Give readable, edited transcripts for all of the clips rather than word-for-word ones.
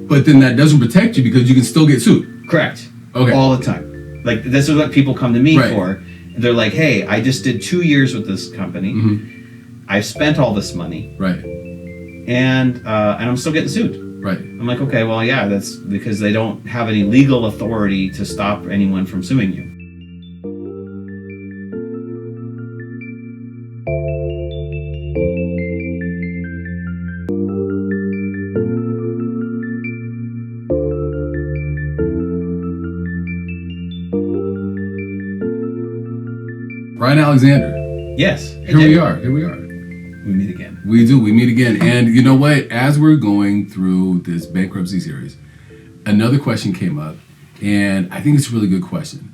But then that doesn't protect you because you can still get sued. Correct. Okay. All the time. Like, this is what people come to me Right. for. They're like, hey, I just did 2 years with this company. I've spent all this money. Right. And I'm still getting sued. Right. I'm like, okay, well, yeah, that's because they don't have any legal authority to stop anyone from suing you. Ryan Alexander. Yes. Here we are. Here we are. We meet again. We do. We meet again. And you know what? As we're going through this bankruptcy series, another question came up. And I think it's a really good question.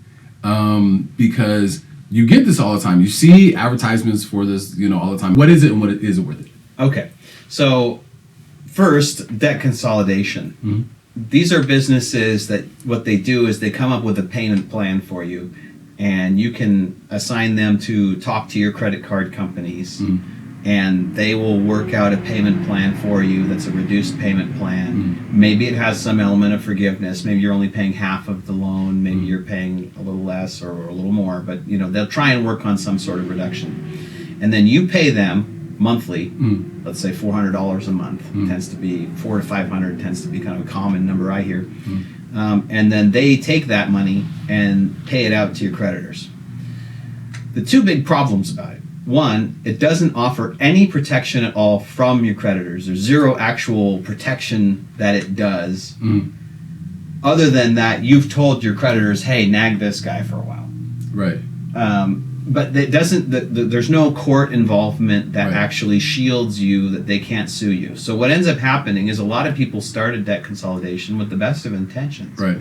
Because you get this all the time. You see advertisements for this, all the time. What is it and what is it worth it? Okay. So first, debt consolidation. These are businesses that what they do is they come up with a payment plan for you, and you can assign them to talk to your credit card companies, and they will work out a payment plan for you that's a reduced payment plan. Maybe it has some element of forgiveness. Maybe you're only paying half of the loan. Maybe you're paying a little less or a little more, but they'll try and work on some sort of reduction. And then you pay them monthly, let's say $400 a month. Tends to be $400 to $500 tends to be kind of a common number I hear. And then they take that money and pay it out to your creditors. The two big problems about it. One, it doesn't offer any protection at all from your creditors. There's zero actual protection that it does. Other than that, you've told your creditors, hey, nag this guy for a while. Right. But it doesn't. There's no court involvement that actually shields you, that they can't sue you. So what ends up happening is a lot of people started debt consolidation with the best of intentions. Right.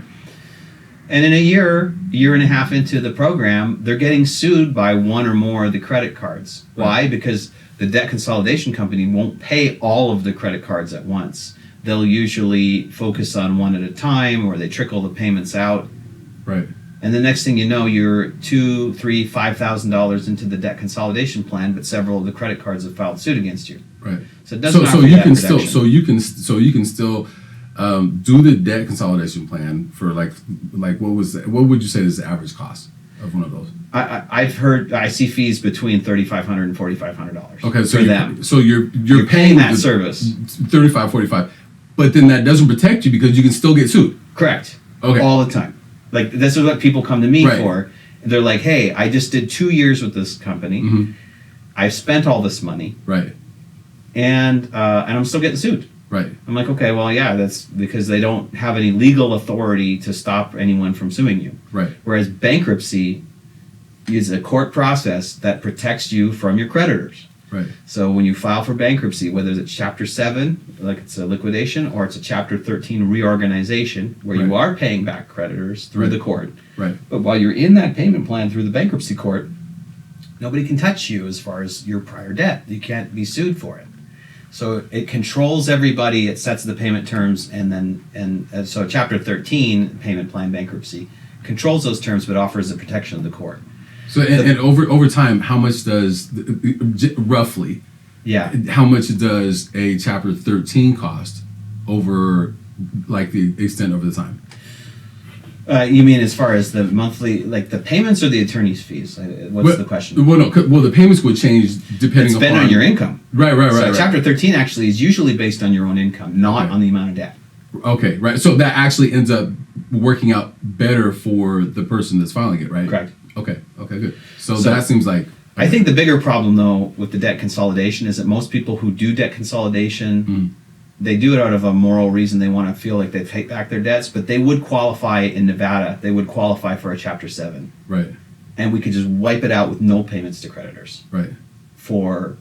And in a year and a half into the program, they're getting sued by one or more of the credit cards. Why? Because the debt consolidation company won't pay all of the credit cards at once. They'll usually focus on one at a time, or they trickle the payments out. Right. And the next thing you know, you're $2,000, $3,000, $5,000 into the debt consolidation plan, but several of the credit cards have filed suit against you. Right. So it doesn't so you can still you can still do the debt consolidation plan for like what would you say is the average cost of one of those? I see fees between $3,500 and $4,500. Okay, so for them. So you're paying that service $35, $45, but then that doesn't protect you because you can still get sued. Correct. Okay. All the time. Like, this is what people come to me for. They're like, hey, I just did 2 years with this company. I've spent all this money. Right. And I'm still getting sued. Right. I'm like, okay, well, yeah, that's because they don't have any legal authority to stop anyone from suing you. Right. Whereas bankruptcy is a court process that protects you from your creditors. Right. So when you file for bankruptcy, whether it's Chapter 7, like it's a liquidation, or it's a Chapter 13 reorganization, where you are paying back creditors through the court. Right. But while you're in that payment plan through the bankruptcy court, nobody can touch you as far as your prior debt. You can't be sued for it. So it controls everybody. It sets the payment terms, and so Chapter 13 payment plan bankruptcy controls those terms, but offers the protection of the court. So and over time, how much does roughly? Yeah. How much does a Chapter 13 cost over, like, the extent over the time? You mean as far as the monthly, like the payments or the attorney's fees? What's the question? Well, no. Well, the payments would change depending on your income. Right. So Chapter 13 actually is usually based on your own income, not on the amount of debt. Okay, right. So that actually ends up working out better for the person that's filing it, right? Correct. Okay, good. So that seems like... I think the bigger problem, though, with the debt consolidation is that most people who do debt consolidation, they do it out of a moral reason. They want to feel like they've paid back their debts, but they would qualify in Nevada. They would qualify for a Chapter 7. Right. And we could just wipe it out with no payments to creditors. Right. For,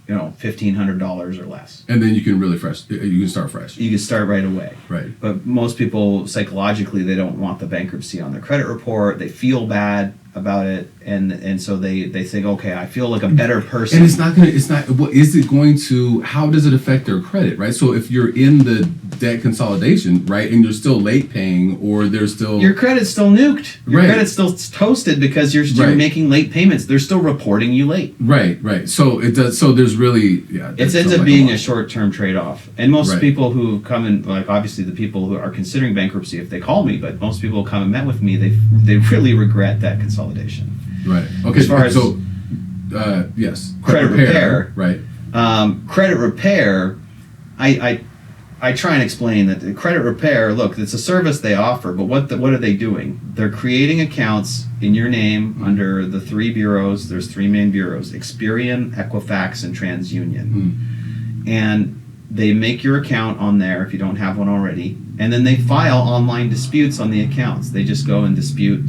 $1,500 or less. And then you can you can start fresh. You can start right away. Right. But most people, psychologically, they don't want the bankruptcy on their credit report. They feel bad about it. and so they think, okay, I feel like a better person. And is it going to, how does it affect their credit, right? So if you're in the debt consolidation, right, and you're still late paying, or there's still... Your credit's still nuked. Your Right. credit's still toasted because you're still Right. making late payments. They're still reporting you late. Right. So it does, so there's really, It there's ends still up like being lot. a short-term trade-off. And most Right. people who come in, like obviously the people who are considering bankruptcy, if they call me, but most people who come and met with me, they really regret that consolidation. Right. Okay. As far as so, yes. credit repair. Right. Credit repair, I try and explain that the credit repair, look, it's a service they offer, but what are they doing? They're creating accounts in your name under the three bureaus. There's three main bureaus: Experian, Equifax, and TransUnion. And they make your account on there if you don't have one already, and then they file online disputes on the accounts. They just go and dispute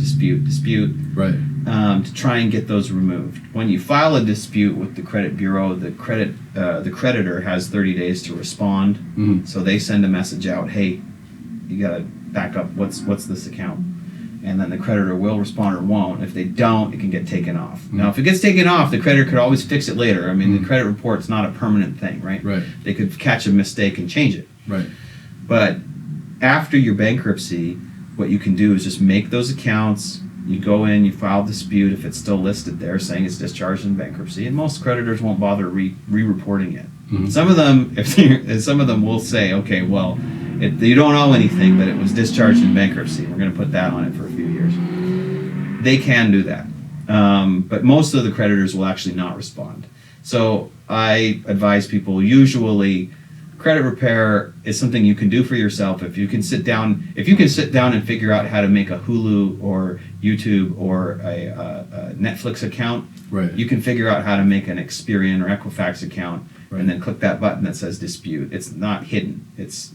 Right. to try and get those removed. When you file a dispute with the credit bureau, the creditor has 30 days to respond. So they send a message out, hey, you got to back up, what's this account? And then the creditor will respond or won't. If they don't, it can get taken off. Now, if it gets taken off, the creditor could always fix it later. I mean, the credit report's not a permanent thing, right? Right. They could catch a mistake and change it. Right. But after your bankruptcy, what you can do is just make those accounts. You go in, you file dispute if it's still listed there saying it's discharged in bankruptcy, and most creditors won't bother re-reporting it. Some of them will say, okay, well, you don't owe anything, but it was discharged in bankruptcy. We're going to put that on it for a few years. They can do that, but most of the creditors will actually not respond. So I advise people, usually credit repair is something you can do for yourself. If you can sit down and figure out how to make a Hulu or YouTube or a Netflix account, Right. you can figure out how to make an Experian or Equifax account, Right. and then click that button that says dispute. It's not hidden. It's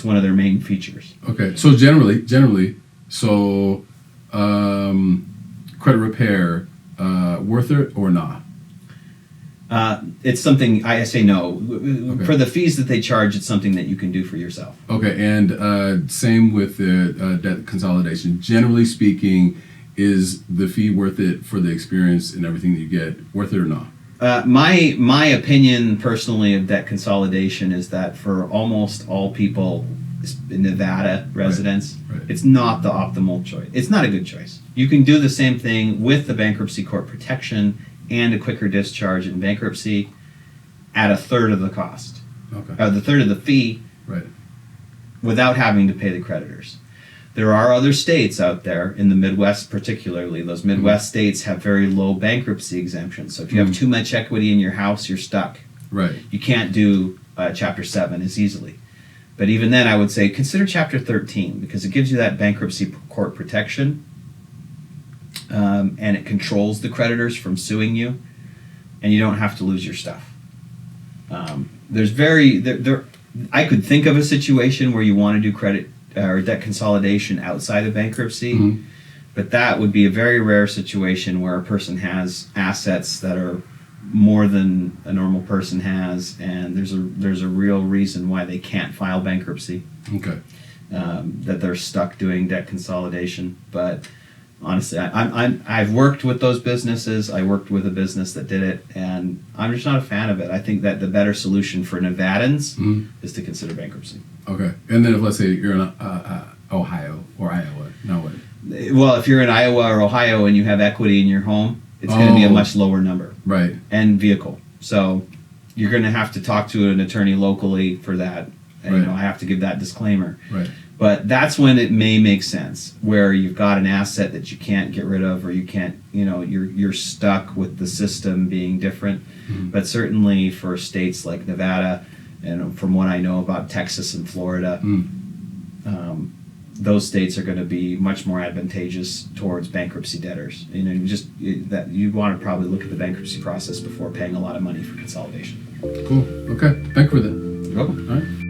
one of their main features. Okay. So generally, credit repair, worth it or not? It's something I say no. Okay. For the fees that they charge, it's something that you can do for yourself. Okay, and same with the debt consolidation. Generally speaking, is the fee worth it for the experience and everything that you get? Worth it or not? My opinion personally of debt consolidation is that for almost all people, Nevada residents, Right. it's not the optimal choice. It's not a good choice. You can do the same thing with the bankruptcy court protection and a quicker discharge in bankruptcy at a third of the cost, Okay. the third of the fee, Right. without having to pay the creditors. There are other states out there, in the Midwest particularly. Those Midwest states have very low bankruptcy exemptions. So if you have too much equity in your house, you're stuck. Right. You can't do Chapter 7 as easily. But even then, I would say consider Chapter 13, because it gives you that bankruptcy court protection, and it controls the creditors from suing you, and you don't have to lose your stuff. I could think of a situation where you want to do credit or debt consolidation outside of bankruptcy, but that would be a very rare situation where a person has assets that are more than a normal person has, and there's a real reason why they can't file bankruptcy, Okay. that they're stuck doing debt consolidation. But honestly, I've worked with those businesses. I worked with a business that did it, and I'm just not a fan of it. I think that the better solution for Nevadans is to consider bankruptcy. Okay. And then if, let's say you're in Ohio or Iowa, now what? Well, if you're in Iowa or Ohio and you have equity in your home, it's going to be a much lower number. Right. And vehicle. So you're going to have to talk to an attorney locally for that. And, Right. I have to give that disclaimer. Right. But that's when it may make sense, where you've got an asset that you can't get rid of, or you can't, you're stuck with the system being different. But certainly for states like Nevada, and from what I know about Texas and Florida, those states are going to be much more advantageous towards bankruptcy debtors. You want to probably look at the bankruptcy process before paying a lot of money for consolidation. Cool. Okay. Thank you for that. You're welcome. All right.